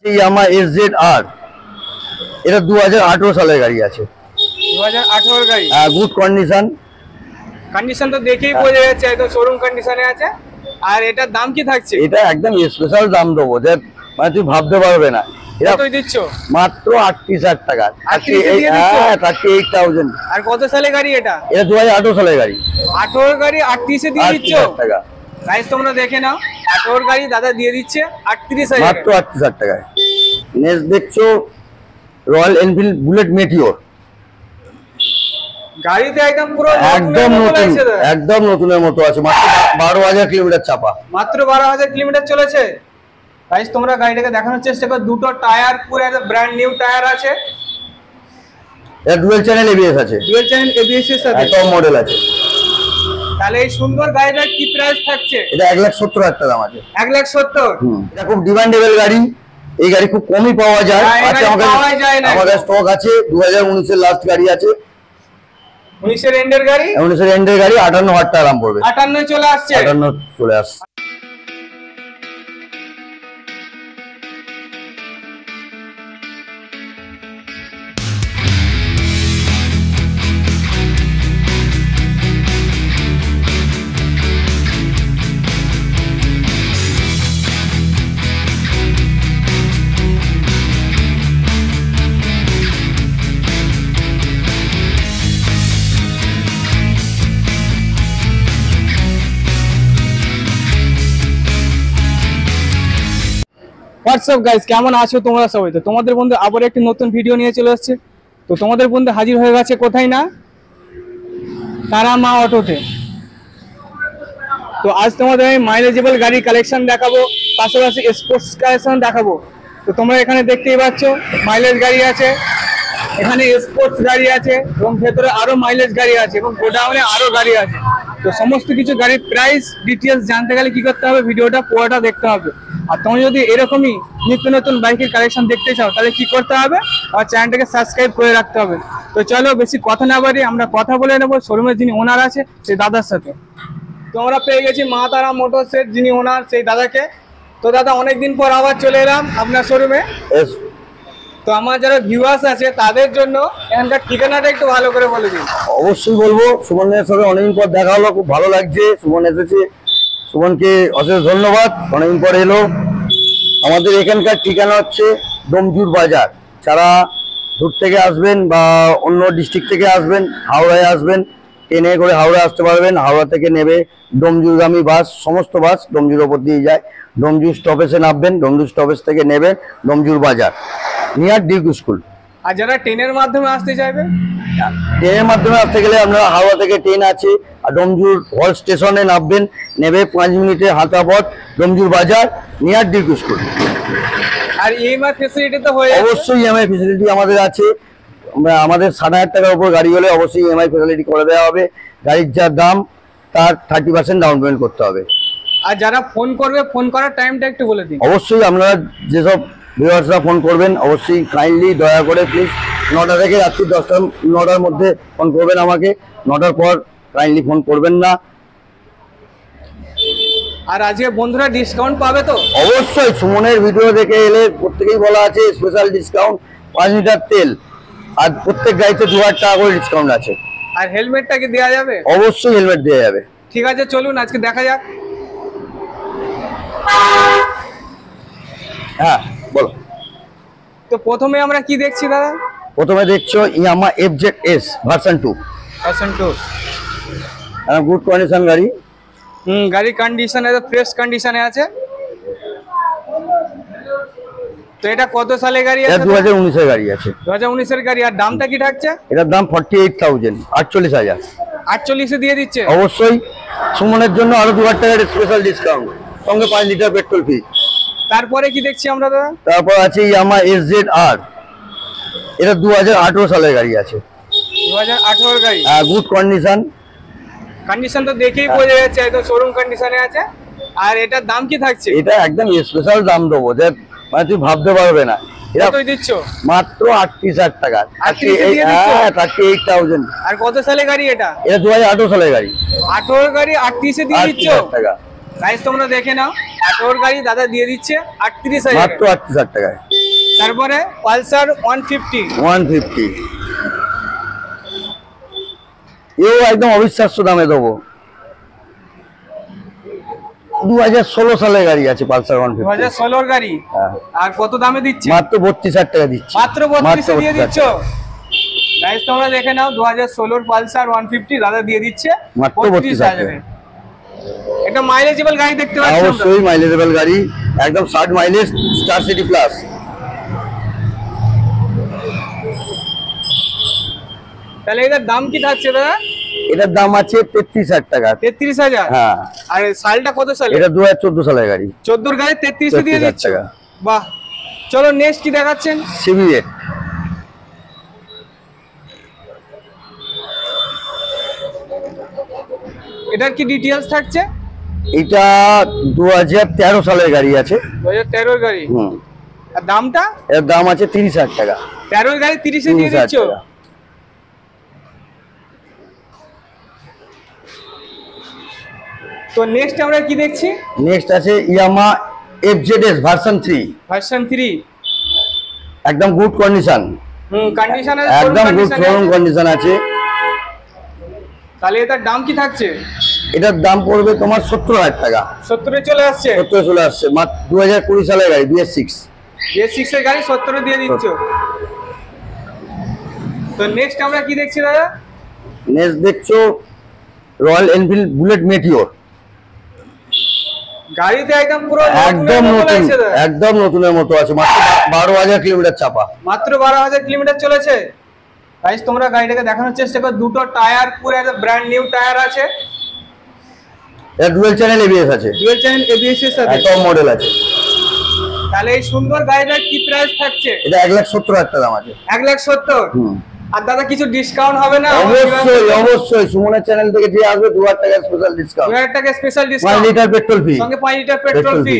ইয়ামা SZ-R এটা 2018 সালের গাড়ি আছে। 2018 গাড়ি, গুড কন্ডিশন। কন্ডিশন তো দেখেই বোঝা যাচ্ছে একদম শোরুম কন্ডিশনে আছে। আর এটার দাম কি থাকছে? এটা একদম স্পেশাল দাম দেবো, যে মানে তুমি ভাবতে পারবে না। এটা কতই দিচ্ছ? মাত্র 38,000 টাকা। 38,000। আর কত সালে গাড়ি এটা? এটা 2018 সালের গাড়ি। 18 গাড়ি 38 এ দিয়ে দিচ্ছ? 38,000 টাকা। গাইস তোমরা দেখে নাও, 18 গাড়ি দাদা দিয়ে দিচ্ছে 38,000 মাত্র 38,000 টাকায়। নেক্সট দেখছো রয়্যাল এনফিল্ড বুলেট মেটিওর। গাড়িতে একদম পুরো একদম নতুন, একদম নতুনের মতো আছে। মাত্র 12,000 কিলোমিটার চাপা। মাত্র 12,000 কিলোমিটার চলেছে। গাইস তোমরা গাড়িটাকে দেখানোর চেষ্টা করো। দুটো টায়ার পুরো একদম ব্র্যান্ড নিউ টায়ার আছে। এটা ডুয়াল চ্যানেল এবিএস আছে। ডুয়াল চ্যানেল এবিএস এর সাথে টপ মডেল আছে। তাহলে এই সুন্দর গাড়িটার কি প্রাইস থাকছে? এটা 1,70,000 টাকা দাম আছে। 1,70,000। এটা খুব ডিমান্ডেবল গাড়ি। এই গাড়ি খুব কমই পাওয়া যায়। আছে আমাদের স্টক আছে। 2019 এর লাস্ট গাড়ি আছে। 19 এর এন্ডের গাড়ি। 19 এর এন্ডের গাড়ি 58,000 টাকা দাম পড়বে। 58 চলে আসছে। 58 চলে আসছে। হোয়াটসঅ্যাপ গাইস, কেমন আছো তোমরা সবাই? তো তোমাদের বন্ধু আবার একটি নতুন ভিডিও নিয়ে চলে আসছে। তো তোমাদের বন্ধু হাজির হয়ে গেছে কোথায় না, তারা মা অটোতে। তো আজ তোমাদের আমি মাইলেজেবল গাড়ির কালেকশন দেখাবো, পাশাপাশি স্পোর্টস কালেকশন দেখাবো। তো তোমরা এখানে দেখতেই পাচ্ছ মাইলেজ গাড়ি আছে, এখানে স্পোর্টস গাড়ি আছে, এবং ভেতরে আরো মাইলেজ গাড়ি আছে, এবং গোডাউনে আরো গাড়ি আছে। তো সমস্ত কিছু গাড়ির প্রাইস ডিটেলস জানতে গেলে কি করতে হবে, ভিডিওটা পুরোটা দেখতে হবে। আর তুমি যদি এরকমই নিত্য নতুন বাইকের কালেকশন দেখতে চাও তাহলে কি করতে হবে, আমার চ্যানেলটাকে সাবস্ক্রাইব করে রাখতে হবে। তো চলো বেশি কথা না বাড়ি আমরা কথা বলে নেবো শোরুমের যিনি ওনার আছে সেই দাদার সাথে। তো আমরা পেয়ে গেছি মা তারা মোটরসের যিনি ওনার সেই দাদাকে। তো দাদা অনেকদিন পর আবার চলে এলাম আপনার শোরুমে। তো আমার যারা ভিউয়ার্স আছে তাদের জন্য এখানকার ঠিকানাটা একটু ভালো করে বলে দিন। অবশ্যই বলবো, সুমনের সাথে অনেকদিন পর দেখা হলো, খুব ভালো লাগছে। সুমন এসেছে, সুমনকে অশেষ ধন্যবাদ, অনেকদিন পর এলো। আমাদের এখানকার ঠিকানা হচ্ছে ডোমজুর বাজার। যারা দূর থেকে আসবেন বা অন্য ডিস্ট্রিক্ট থেকে আসবেন, হাওড়ায় আসবেন, ট্রেনে করে হাওড়া আসতে পারবেন। হাওড়া থেকে নেবে ডোমজুরগামী বাস, সমস্ত বাস ডোমজুর ওপর দিয়ে যায়। ডোমজুর স্টপেজে নামবেন, ডোমজুর স্টপেজ থেকে নেবেন ডোমজুর বাজার, নিয়ার ডিউক স্কুল। আর যারা ট্রেনের মাধ্যমে আসতে চাইবে, ট্রেনের মাধ্যমে আসতে গেলে আপনারা হাওড়া থেকে ট্রেন আছে, আর ডোমজুর হল স্টেশনে নামবেন, নেবে 5 মিনিটের হাঁটা পথ ডোমজুর বাজার, নিয়ার ডিউক স্কুল। আর ইএমআই ফ্যাসিলিটি তো হয়ে অবশ্যই ইএমআই ফ্যাসিলিটি আমাদের আছে। আমাদের 60,000 টাকার উপর গাড়ি হলে অবশ্যই ইএমআই ফ্যাসিলিটি করে দেওয়া হবে। গাড়ির যা দাম তার 30% ডাউন পেমেন্ট করতে হবে। আর যারা ফোন করবে, ফোন করার টাইমটা একটু বলে দিন। অবশ্যই আপনারা যেসব ভিউয়ার্সরা ফোন করবেন অবশ্যই কাইন্ডলি দয়া করে প্লিজ 9টা থেকে রাত্রি 9টার মধ্যে ফোন করবেন আমাকে। 9টার পর কাইন্ডলি ফোন করবেন না। আর আজকে বন্ধুরা ডিসকাউন্ট পাবে তো? অবশ্যই সুমনের ভিডিও দেখে এলে প্রত্যেকেই বলা আছে স্পেশাল ডিসকাউন্ট, 5 লিটার তেল, আর প্রত্যেক গাড়িতে 2,000 টাকা করে ডিসকাউন্ট আছে। আর হেলমেটটা কি দেওয়া যাবে? অবশ্যই হেলমেট দেওয়া যাবে। ঠিক আছে চলুন আজকে দেখা যাক। হ্যাঁ বলো। তো প্রথমে আমরা কি দেখছি দাদা? প্রথমে দেখছো ইয়ামা FZ-S ভার্সন 2। গুড কন্ডিশন গাড়ি। গাড়ির কন্ডিশন ফ্রেশ কন্ডিশনে আছে। তো এটা কত সালে গাড়ি আছে? 2019 এর গাড়ি আছে। 2019 এর গাড়ি। আর দামটা কি থাকছে? এটার দাম 48,000, 48,000। 48 এ দিয়ে দিচ্ছে? অবশ্যই সুমনের জন্য আরো 2,000 টাকার স্পেশাল ডিসকাউন্ট, সঙ্গে 5 লিটার পেট্রোল ফ্রি। তারপরে কি দেখছি আমরা দাদা? তারপর আছে ইয়ামা SZ-R, এটা 2018 সালের গাড়ি আছে। 2018 গাড়ি। Good condition. কন্ডিশন তো দেখেই বোঝা যাচ্ছে একদম শোরুম কন্ডিশনে আছে। আর এটার দাম কি থাকছে? এটা একদম স্পেশাল দাম দেবো, যে মানে তুমি ভাবতে পারবে না। এটা কতই দিচ্ছ? মাত্র 38,000 টাকা। 38,000। আর কত সালে গাড়ি এটা? এটা 2018 সালের গাড়ি। 18 গাড়ি 38 এ দিয়ে দিচ্ছ? 38,000 টাকা। গাইস তোমরা দেখে নাও, 18 গাড়ি দাদা দিয়ে দিচ্ছে 38,000, মাত্র 38,000 টাকায়। তারপরে পালসার 150। 150 এও একদম অবিশ্বাস্য দামে দেবো। 2016 সালের গাড়ি আছে পালসার 150। 2016 গাড়ি। হ্যাঁ। আর কত দামে দিচ্ছে? মাত্র 32,000 টাকা দিচ্ছি। মাত্র 32 দিয়ে দিচ্ছ। গাইস তোমরা দেখে নাও 2016 পালসার 150 দাদা দিয়ে দিচ্ছে মাত্র 32,000 এ। এটা মাইলেজেবল গাড়ি দেখতে পাচ্ছ আমরা। অবশ্যই মাইলেজেবল গাড়ি, একদম 60 মাইলেজ, স্টার সিটি প্লাস। তাহলে এটার দাম কি থাকছে দাদা? এটার দাম আছে 33,000 টাকা। 33,000? হ্যাঁ। আর সালটা কত সালে? এটা 2014 সালের গাড়ি। 14 গাড়ি 33 দিয়ে 33,000 দিচ্ছ। টাকা। বাহ। চলো নেক্সট কি দেখাচ্ছেন? সিভিএট। এটার কি ডিটেইলস থাকছে? এটা 2013 সালের গাড়ি আছে। 2013 গাড়ি। আর দামটা? এর দাম আছে 30,000 টাকা। 13 গাড়ি 30 এ দিয়ে 30,000 দিচ্ছ। টাকা। তো নেক্সট আমরা কি দেখছি? নেক্সট আছে ইয়ামা FZS ভার্সন 3। ভার্সন 3 একদম গুড কন্ডিশন। কন্ডিশন আছে, একদম গুড শোরুম কন্ডিশন আছে। তাহলে এটার দাম কি থাকছে? এটার দাম পড়বে তোমার 70,000 টাকা। 70 এ চলে আসছে। 70 চলে আসছে। মাত্র 2020 সালের গাড়ি, BS6। BS6 এর গাড়ি 70 এ দিয়ে দিচ্ছ। তো নেক্সট আমরা কি দেখছি দাদা? নেক্সট দেখছো রয়্যাল এনফিল্ড বুলেট মেটিওর। গাড়িতে একদম পুরো একদম নতুন, একদম নতুনের মতো আছে। মাত্র 12,000 কিলোমিটার চাপা। মাত্র 12,000 কিলোমিটার চলেছে। গাইস তোমরা গাড়িটাকে দেখানোর চেষ্টা করো। দুটো টায়ার পুরো একদম ব্র্যান্ড নিউ টায়ার আছে। এটা ডুয়াল চ্যানেল ABS আছে। ডুয়াল চ্যানেল ABS এর সাথে টপ মডেল আছে। তাহলে এই সুন্দর গাড়িটার কি প্রাইস থাকছে? এটা 1,70,000 টাকা দাম আছে। 1,70,000। আর দাদা কিছু ডিসকাউন্ট হবে না? অবশ্যই অবশ্যই, সুমনের চ্যানেল থেকে যে আসবে 2,000 টাকা স্পেশাল ডিসকাউন্ট। 2,000 টাকা special 5 discount litre petrol free. সঙ্গে 5 litre petrol petrol free. Free.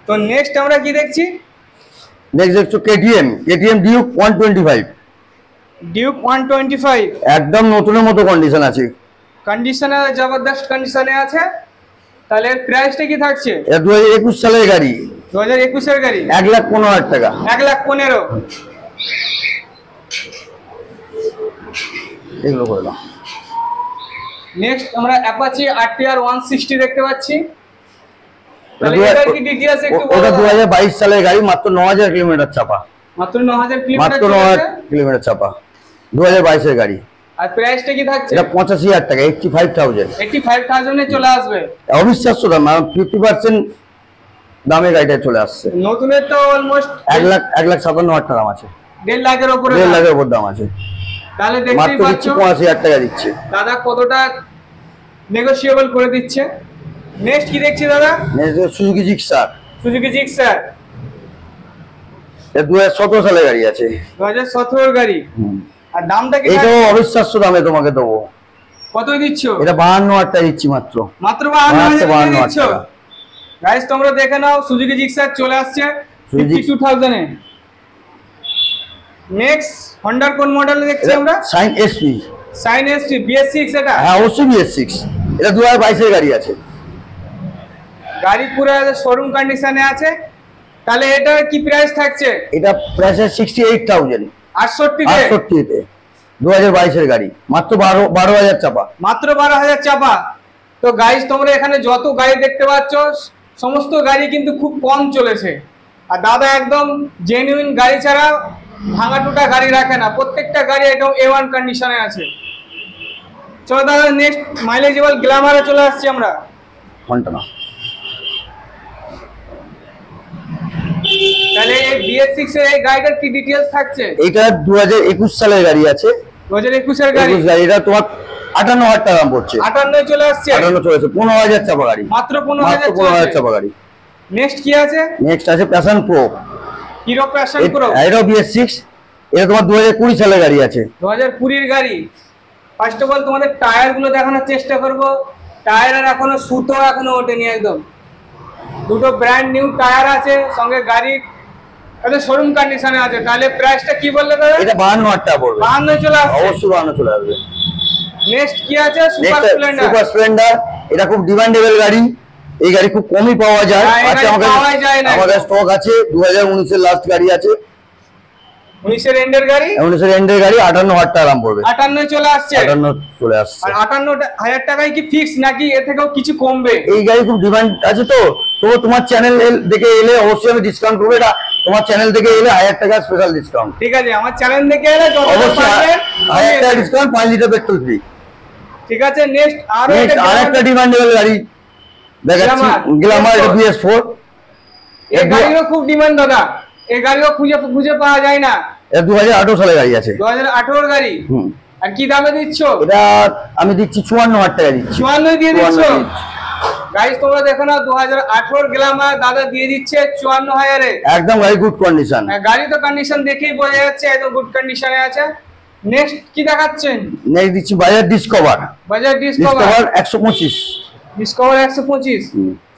তো নেক্সট আমরা কি দেখছি? নেক্সট দেখছো KTM ডিউক 125। ডিউক 125 একদম নতুনের মতো কন্ডিশন আছে। কন্ডিশনে জবরদস্ত কন্ডিশনে আছে। তাহলে এর প্রাইসটা কি থাকছে? এটা 2021 সালের গাড়ি। 2021 এর গাড়ি। 1,15,000 টাকা। 1,15,000। এগুলো করে দাও। নেক্সট আমরা অ্যাপাচি RTR 160 দেখতে পাচ্ছি। তাহলে এটার কি ডিটেইলস একটু বলো? ওটা 2022 সালের গাড়ি, মাত্র 9,000 কিলোমিটার চাপা। মাত্র 9,000 কিলোমিটার মাত্র 9,000 কিলোমিটার চাপা, 2022 এর গাড়ি। আর প্রাইসটা কি থাকছে? এটা 85,000 টাকা, 85,000। 85,000 এ চলে আসবে। অবিশ্বাস্য দাম, 50% দামে গাড়িটা চলে আসছে। নতুনের তো অলমোস্ট 1,57,000 টাকা দাম আছে। 1.5 লাখের উপরে। 1.5 লাখের উপর দাম আছে। তাহলে দেখতেই মাত্র পাচ্ছ দিচ্ছি 85,000 টাকা দিচ্ছে। দাদা কতটা নেগোশিয়েবল করে দিচ্ছে। নেক্সট কি দেখছি দাদা? Suzuki Gixxer. Suzuki Gixxer. এটা 2017 সালের গাড়ি আছে। 2017 গাড়ি। আর দামটা কি? এটাও অবিশ্বাস্য দামে তোমাকে দেবো। কত দিচ্ছ? এটা 52,000 টাকা দিচ্ছি মাত্র। মাত্র 52,000 দিচ্ছ। টাকা। গাইস তোমরা দেখে নাও সুজুকি জিক্সার চলে আসছে 52,000 এ। নেক্সট হন্ডার কোন মডেল দেখছি আমরা? Sign SP। Sign SP BS6 এটা? হ্যাঁ অবশ্যই BS6। এটা 2022 এর গাড়ি আছে। গাড়ি পুরো শোরুম কন্ডিশনে আছে। তাহলে এটা কি প্রাইস থাকছে? এটা প্রাইস 68,000। 68 তে? 68 তে 2022 এর গাড়ি, মাত্র 12,000 চাপা। মাত্র 12,000 চাপা। তো গাইস তোমরা এখানে যত গাড়ি দেখতে পাচ্ছ সমস্ত গাড়ি কিন্তু খুব কম চলেছে। আর দাদা একদম জেনুইন গাড়ি ছাড়া ভাঙা টুটা গাড়ি রাখে না। প্রত্যেকটা গাড়ি একদম A1 কন্ডিশনে আছে। চলো দাদা নেক্সট মাইলেজেবল গ্ল্যামারে চলে আসছি আমরা। ঘন্টা না। তাহলে এই BS6 এর এই গাড়িটার কি ডিটেইলস থাকছে? এটা 2021 সালের গাড়ি আছে। 2021 এর গাড়ি। 21 গাড়ি, এটা তোমার 58,000 টাকা দাম পড়ছে। 58 চলে আসছে। 58 চলেছে, 15,000 চাপা গাড়ি। মাত্র 15,000 15,000 চাপা গাড়ি। নেক্সট কি আছে? নেক্সট আছে passion pro. Hero passion pro. এটাও BS6। এটা তোমার 2020 সালের গাড়ি আছে। 2020 এর গাড়ি। ফার্স্ট অফ অল তোমাদের টায়ার গুলো দেখানোর চেষ্টা করব। টায়ারের এখনো সুতো এখনো ওঠেনি একদম। দুটো ব্র্যান্ড নিউ টায়ার আছে, সঙ্গে গাড়ি এটা শোরুম কন্ডিশনে আছে। তাহলে প্রাইসটা কি বললে দাদা? এটা 52,000 টাকা পড়বে। 52 চলে আসছে। অবশ্যই 52 চলে আসবে। নেক্সট কি আছে? Super next Splendor. Super Splendor. এটা খুব ডিমান্ডেবল গাড়ি। এই গাড়ি খুব কমই পাওয়া যায়। হ্যাঁ, এই আচ্ছা গাড়ি পাওয়াই যায় না। আমাদের স্টক আছে 2019 লাস্ট গাড়ি আছে, 19 এন্ডের গাড়ি, 19 এন্ডের গাড়ি 58,000 টাকা দাম পড়বে। 58 চলে আসছে। 58 চলে আসছে। আর 58,000 টাকায় কি ফিক্স নাকি এর থেকেও কিছু কমবে? এই গাড়ি খুব ডিমান্ড আছে তো তোমার চ্যানেল দেখে এলে অবশ্যই আমি ডিসকাউন্ট করবো। এটা তোমার চ্যানেল থেকে এলে 1000 টাকা স্পেশাল ডিসকাউন্ট। ঠিক আছে, আমার চ্যানেল দেখে এলে অবশ্যই 1000 টাকা ডিসকাউন্ট, 5 লিটার পেট্রোল ফ্রি। ঠিক আছে, নেক্সট আরেকটা ডিমান্ডেবল গাড়ি দেখাচ্ছি, গ্ল্যামার BS4। এই গাড়িও খুব ডিমান্ড দাদা, এই গাড়িও খুঁজে পাওয়া যায় না। এটা 2018 সালের গাড়ি আছে। 2018 গাড়ি। আর কি দামে দিচ্ছ? এটা আমি দিচ্ছি 54,000 টাকা দিচ্ছি। 54 দিয়ে দিচ্ছ? গাইস তোমরা দেখো না, 2018 গ্ল্যামার দাদা দিয়ে দিচ্ছে 54,000 এ। একদম গাড়ি গুড কন্ডিশন। গাড়ি তো কন্ডিশন দেখেই বোঝা যাচ্ছে একদম গুড কন্ডিশনে আছে। নেক্সট কি দেখাচ্ছেন? নেক্সট দিচ্ছি Bajaj discover. Bajaj discover 125। Discover 125।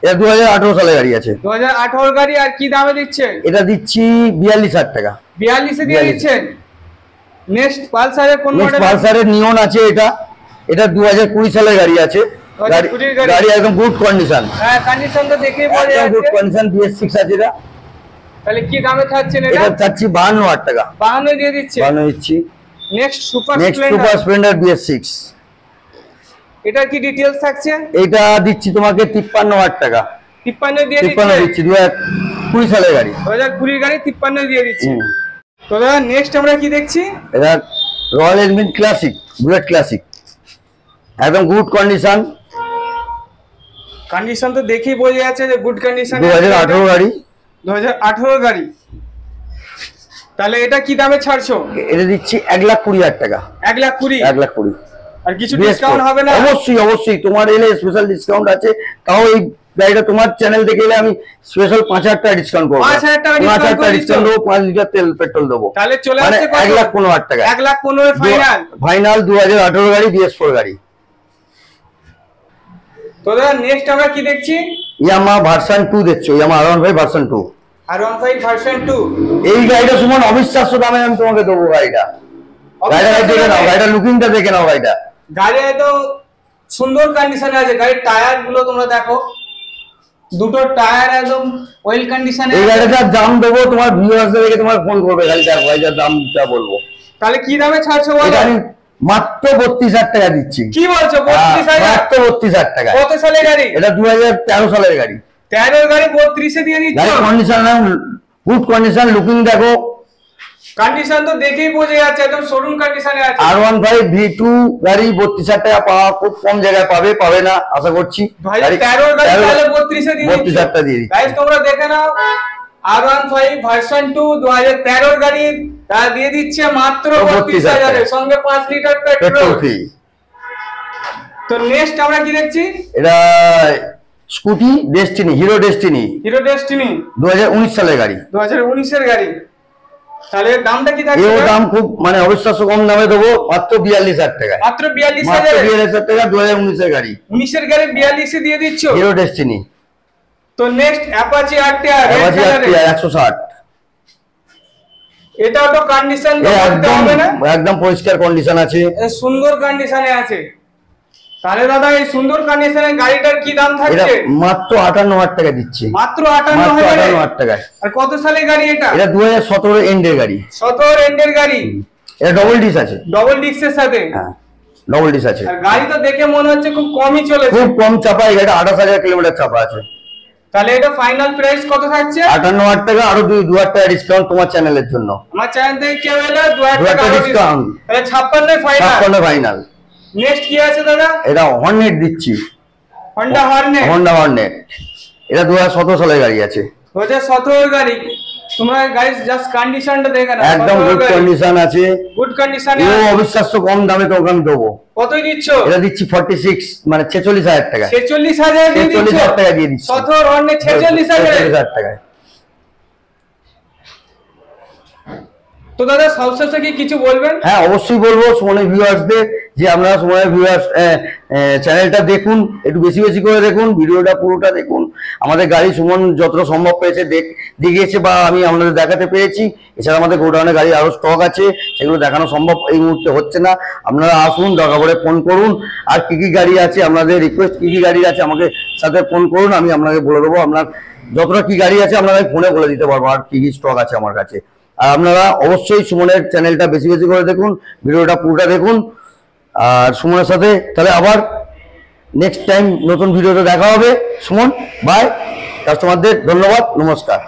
এটা 2018 সালের গাড়ি আছে। 2018 গাড়ি। আর কি দামে দিচ্ছে? এটা দিচ্ছি 42,000 টাকা। 42 এ দিয়ে দিচ্ছেন। নেক্সট পালসারের কোন মডেল? পালসারের নিয়ন আছে। এটা 2020 সালের গাড়ি আছে। 2020 গাড়ি। গাড়ি একদম গুড কন্ডিশন। হ্যাঁ, কন্ডিশন তো দেখেই বোঝা একদম গুড যাচ্ছে। কন্ডিশন BS6 আছে এটা। তাহলে কি দামে চাচ্ছেন এটা? এটা চাচ্ছি 52,000 টাকা। 52 দিয়ে দিচ্ছে। 52 দিচ্ছি। Next super next super Splendor BS6। এটার কি ডিটেইলস থাকছে? এটা দিচ্ছি তোমাকে 53,000 টাকা। 53 দিয়ে 53 দিচ্ছে। দিচ্ছি। 2020 সালের গাড়ি। 2020 গাড়ি 53 দিয়ে দিচ্ছে। তো দাদা নেক্সট আমরা কি দেখছি? এটা royal Enfield classic, bullet classic, একদম গুড কন্ডিশন। কন্ডিশন তো দেখেই বোঝা যাচ্ছে যে গুড কন্ডিশন। 2018 গাড়ি। 2018 গাড়ি। তাহলে এটা কি দামে ছাড়ছো? এটা দিচ্ছি 1,20,000 টাকা। 1,20,000। 1,20,000। আর কিছু ডিসকাউন্ট হবে না? অবশ্যই তোমার এলে স্পেশাল ডিসকাউন্ট আছে। তাও এই গাড়িটা তোমার চ্যানেল থেকে এলে আমি স্পেশাল 5,000 টাকা ডিসকাউন্ট করবো। 5,000 টাকা ডিসকাউন্ট দেবো, 5 লিটার তেল পেট্রোল দেবো। তাহলে চলে মানে আসছে কত? 1,15,000 টাকা। 1,15,000 ফাইনাল। ফাইনাল 2018 গাড়ি BS4 গাড়ি। তো দাদা নেক্সট আমরা কি দেখছি? ইয়ামা ভার্সন 2 দেখছো, ইয়ামা R15 ভার্সন 2। R15 version 2। এই গাড়িটা সুমন অবিশ্বাস্য দামে আমি তোমাকে দেবো। গাড়িটা দেখে নাও, গাড়িটা লুকিংটা দেখে নাও। গাড়ি একদম সুন্দর কন্ডিশনে আছে। গাড়ির টায়ার গুলো তোমরা দেখো, দুটো টায়ার একদম ওয়েল কন্ডিশনে। এই গাড়িটার দাম দেবো তোমার ভিউয়ার্স দেখে তোমার ফোন করবে, গাড়িটার গাড়িটার দামটা বলবো। তাহলে কি দামে ছাড়ছো বলো? এটা আমি মাত্র 32,000 টাকা দিচ্ছি। কি বলছো? 32,000? মাত্র 32,000 টাকা। কত সালের গাড়ি? এটা 2013 সালের গাড়ি। 13 গাড়ি 32 এ দিয়ে দিচ্ছ? গাড়ি কন্ডিশন গুড কন্ডিশন, লুকিং দেখো। কন্ডিশন তো দেখেই বোঝা যাচ্ছে একদম শোরুম কন্ডিশনে আছে। R15 V2 গাড়ি 32,000 টাকা পাওয়া খুব কম জায়গায় পাবে না আশা করছি। 2013 গাড়ি তাহলে 32 এ দিয়ে দিচ্ছ? 32,000 টাকা দিয়ে দিচ্ছি। গাইস তোমরা দেখে নাও, R15 ভার্সন 2 2013 গাড়ি তা দিয়ে দিচ্ছে মাত্র 32,000 এর সঙ্গে 5 লিটার পেট্রোল ফ্রি। তো নেক্সট আমরা কি দেখছি? এটা স্কুটি ডেস্টিনি, হিরো ডেস্টিনি। 2019 সালের গাড়ি। 2019 এর গাড়ি। তাহলে দামটা কি থাকছে? এর দাম খুব মানে অবিশ্বাস্য কম দামে দেবো, মাত্র 42,000 টাকা। মাত্র 42,000 মাত্র 42,000 টাকা। 2019 এর গাড়ি। 19 এর গাড়ি 42 এ দিয়ে দিচ্ছ? Hero destiny. তো নেক্সট অ্যাপাচি RTR 160। এটাও তো কন্ডিশন একদম একদম পরিষ্কার কন্ডিশন আছে। সুন্দর কন্ডিশনে আছে। তাহলে দাদা এই সুন্দর কন্ডিশনের গাড়িটার কি দাম এটা থাকছে? মাত্র 58,000 টাকা দিচ্ছি। মাত্র মাত্র 58,000 টাকায়। আর কত সালের গাড়ি এটা? এটা 2017 এন্ডের গাড়ি। 17 এন্ডের গাড়ি। এটা ডবল ডিস আছে। ডবল ডিস্কের সাথে? হ্যাঁ, ডবল ডিস আছে। আর গাড়ি তো দেখে মনে হচ্ছে খুব কমই চলেছে। খুব কম চাপা। এই গাড়িটা 28,000 কিলোমিটার চাপা আছে। তাহলে এটা ফাইনাল প্রাইস কত থাকছে? 58,000 টাকা। আরো 2,000 টাকা ডিসকাউন্ট তোমার চ্যানেলের জন্য। আমার চ্যানেল থেকে কেউ এলে 2,000 2,000 টাকা ডিসকাউন্ট। তাহলে 56 ফাইনাল। 56 ফাইনাল। নেক্সট কি আছে দাদা? এটা হর্নেট দিচ্ছি। Honda Hornet. Honda Hornet. এটা 2017 সালের গাড়ি আছে। 2017 গাড়ি। তোমরা গাইস জাস্ট কন্ডিশনটা দেখে নাও। একদম গুড কন্ডিশন আছে। গুড কন্ডিশনে। ও অবিশ্বাস্য কম দামে তোকে আমি দেবো। কতই দিচ্ছ? এটা দিচ্ছি 46 মানে 46,000 টাকা। 46,000 দিয়ে দিচ্ছ? 46,000 টাকা দিয়ে দিচ্ছি। 17 হর্নেট 46,000 টাকায়। তো দাদা সবশেষে কি কিছু বলবেন? হ্যাঁ অবশ্যই বলবো সুমনের ভিউয়ার্সদের যে আপনারা সুমনের ভিউয়ার্স চ্যানেলটা দেখুন, একটু বেশি বেশি করে দেখুন, ভিডিওটা পুরোটা দেখুন। আমাদের গাড়ি সুমন যতটা সম্ভব পেয়েছে দেখিয়েছে বা আমি আপনাদের দেখাতে পেরেছি। এছাড়া আমাদের গোডাউনে গাড়ি আরো স্টক আছে, সেগুলো দেখানো সম্ভব এই মুহূর্তে হচ্ছে না। আপনারা আসুন, দরকার পড়ে ফোন করুন। আর কি কি গাড়ি আছে আপনাদের রিকোয়েস্ট, কি কি গাড়ি আছে আমাকে সাথে ফোন করুন, আমি আপনাকে বলে দেবো। আপনার যতটা কি গাড়ি আছে আপনারা ফোনে বলে দিতে পারবো আর কি কি স্টক আছে আমার কাছে। আর আপনারা অবশ্যই সুমনের চ্যানেলটা বেশি বেশি করে দেখুন, ভিডিওটা পুরোটা দেখুন। আর সুমনের সাথে তাহলে আবার নেক্সট টাইম নতুন ভিডিওতে দেখা হবে। সুমন বাই, কাস্টমারদের ধন্যবাদ, নমস্কার।